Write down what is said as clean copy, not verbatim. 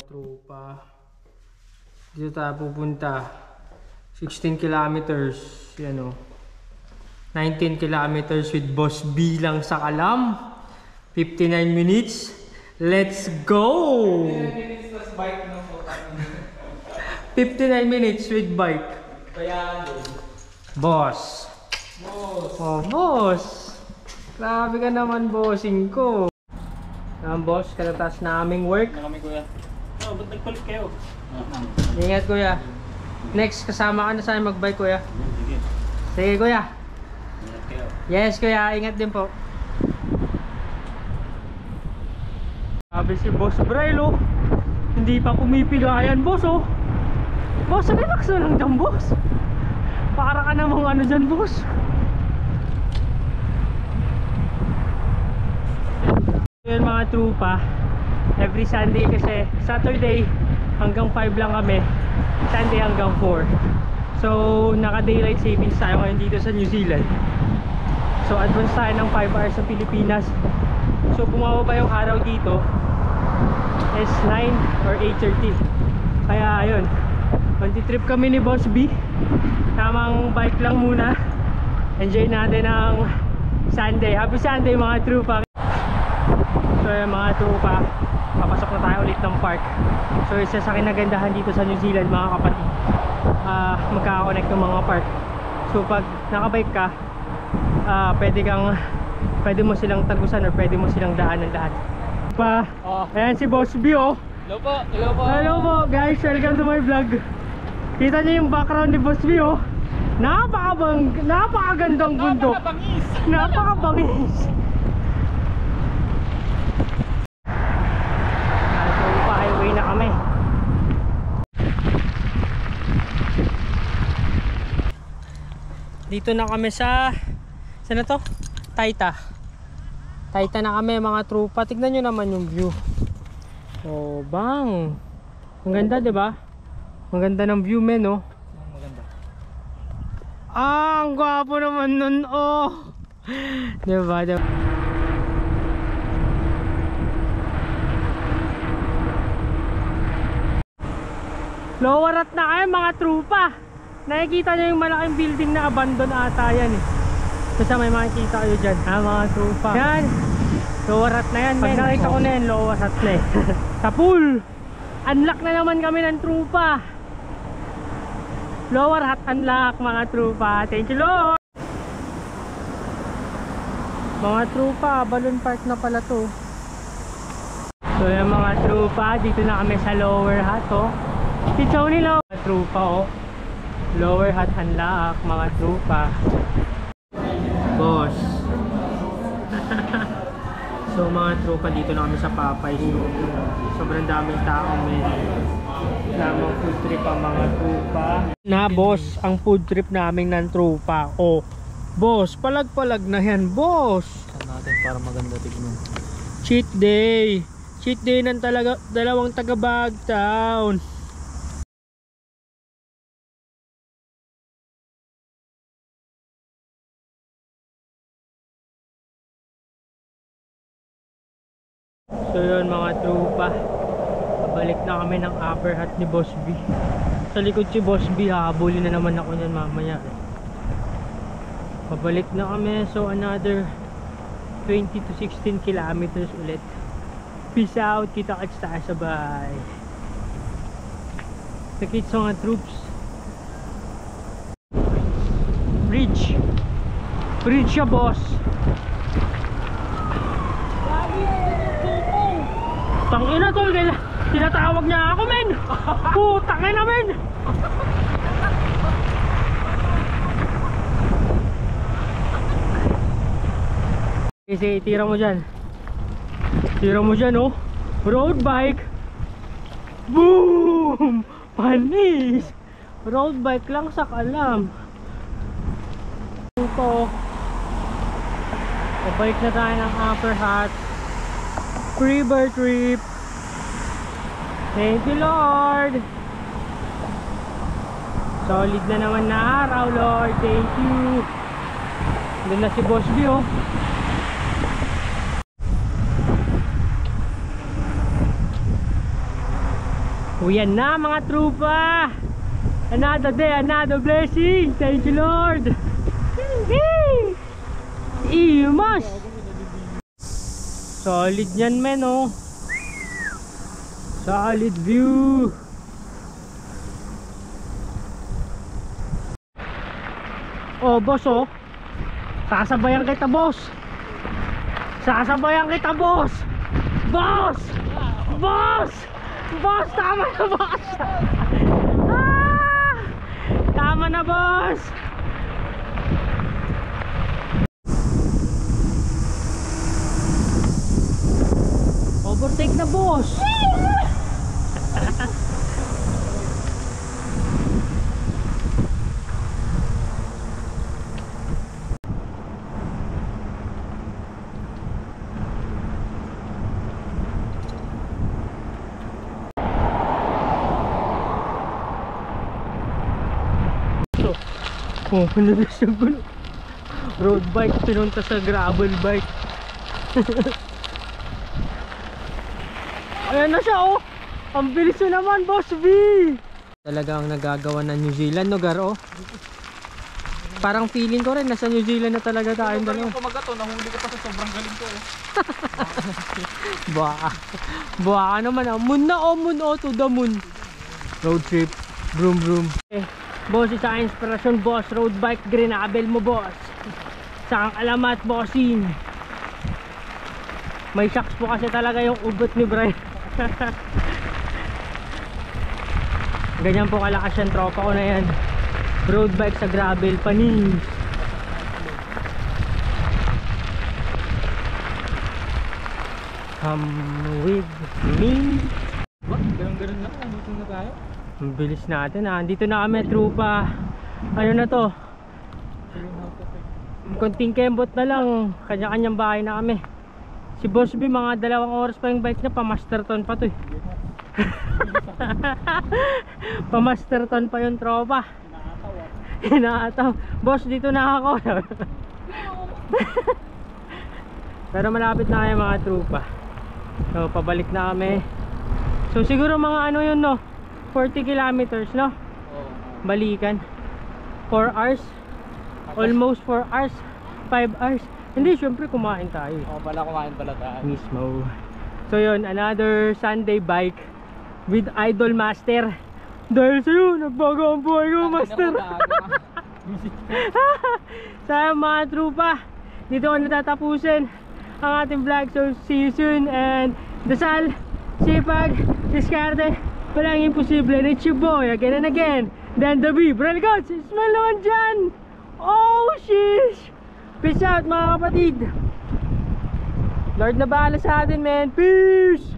Tropa. Dito tayo pupunta. 16 kilometers. Yan o. 19 kilometers with Boss B lang sa Kalam. 59 minutes. Let's go! 59 minutes with bike. Kaya Boss. Oh, boss. Grabe ka naman, bossing ko. Naman, boss. Katatas na aming work. na kami kuya. Oh, ba't nagpalit kayo? Ingat, kuya. Next, kasama ka na sa akin mag-bike, kuya. Sige. Sige, kuya. Ingat kayo. Yes, kuya. Ingat din po. Sabi si Boss Braille, oh. Hindi pa pumipigayan, boss, oh. Boss, relax na lang dyan, boss. Para ka namang ano dyan, boss. Yun mga trupa. Every Sunday kasi, Saturday hanggang 5 lang kami, Sunday hanggang 4. So, naka-daylight savings tayo ngayon dito sa New Zealand. So, advance tayo ng 5 hours sa Pilipinas. So, bumaba yung araw dito is 9 or 8:30. Kaya, ayun. Mag-trip kami ni Boss B. Tamang bike lang muna. Enjoy natin ang Sunday. Happy Sunday mga trupa. So yung mga trupa, papasok na tayo ulit ng park. So isa sa kinagandahan dito sa New Zealand mga kapatid, magkaka-connect ng mga park. So pag nakabike ka, pwede mo silang tagusan or pwede mo silang daanan lahat. Ayan si Boss B, oh. Hello po. Hello po. Hello po guys, welcome to my vlog. Kita niyo yung background ni Boss B, oh. Napakagandang bundok. Napakabangis. So highway na kami. Dito na kami sa saan na to? Taita na kami mga trupa. Tignan nyo naman yung view. Oh bang, ang ganda, diba? Ang ganda ng view, men, oh. Maganda. Ang gwapo naman nun, oh. Diba? Lower at na kayo mga trupa. Nakikita nyo yung malaking building na abandon ata yan, eh. Basta may makikita kayo dyan, mga trupa. Yan, lower at na yan, men. Pag nakita ko na yan, lower at na, eh. Sa pool, unlock na naman kami ng trupa. Lower hat unlock mga trupa. Thank you Lord. Mga trupa, Balloon Park na pala to. So yung mga trupa, dito na kami sa lower hat, oh. Si Tony Low. Mga trupa, oh. Lower hat unlock mga trupa. Boss. So mga trupa, dito na kami sa Popeyes. Sobrang daming tao, men. Namang food trip ang mga trupa. Na boss, ang food trip namin ng trupa. Oh, boss, palag-palag na yan, boss. Saan natin para maganda tignan. Cheat day. Cheat day ng dalawang taga Bagtown. So yun mga trupa, balik na kami ng upper hat ni Boss B. Sa likod si Boss B, hahabulin na naman ako niyan mamaya. Pabalik na kami, so another 20 to 16 kilometers ulit. Peace out, kita-kits tayo sa bahay. Nakits mga troops. Bridge siya, boss. Tangina tol, tinatawag niya ako, men. Putang ina, men. Kasi tira mo dyan. Tira mo dyan, oh. Road bike. Boom! Panis. Road bike lang sa Kalam. Ito. Pabalik na tayo ng upper hat. River trip. Thank you Lord. Solid na naman na araw, Lord. Thank you. Doon na si Boss B, oh. Uyan na mga trupa. Another day, another blessing. Thank you, Lord. Imas. Solid yan, men, oh. Solid view. Oh, boss, oh. Sasabayan kita, boss. Sasabayan kita, boss. Boss! Boss! Boss, tama na, boss. Ah! Tama na, boss. Overtake na, boss. Oh, nalis yung gulo. Road bike pinunta sa gravel bike. Ayan na siya, oh. Ang bilis na naman, Boss B. Talagang nagagawa ng New Zealand, no, Gar, oh. Parang feeling ko rin nasa New Zealand na talaga tayo. Galing ko magato, nahuli ka pa sa sobrang galing ko, eh. Baka naman, oh. Moon na, oh, moon, oh, to the moon. Road trip, vroom vroom. Boss, isa ang inspirasyon, boss. Road bike, Grenoble mo, boss. Saan alamat, bossing. May shocks po kasi talaga yung ugot ni Brian. Ganyan po kalakas yung tropa ko na yan. Road bike sa gravel, panis. With me. What? Ganun lang, nandito na tayo. Ang bilis natin, ah. Andito na kami, trupa. Ano na to? Konting kembot na lang. Kanya-kanyang bahay na kami. Si Boss B, mga 2 oras pa yung bike niya. Pa-Masterton pa to, eh. Pa-Masterton pa yung tropa. Inaataw. Boss, dito na ako. Pero malapit na kayo, mga trupa. So, pabalik na kami. So, siguro mga ano yun, no? 40 kilometers, no? Balikan. 4 hours. Almost 4 hours. 5 hours. Hindi, syempre kumain tayo. Oo, pala kumain pala tayo. Mismo. So yun, another Sunday bike with Idol Master. Dahil sa'yo, nagbago ang buhay ko, Master. Sa mga trupa, dito ko natatapusin ang ating vlog. So see you soon. And dasal, sipag, diskarte, walang imposible. And it's your boy again and again, Dan the B. Bro, gods, smile naman dyan. Oh shish. Peace out, mga kapatid. Lord na bahala sa atin, man. Peace.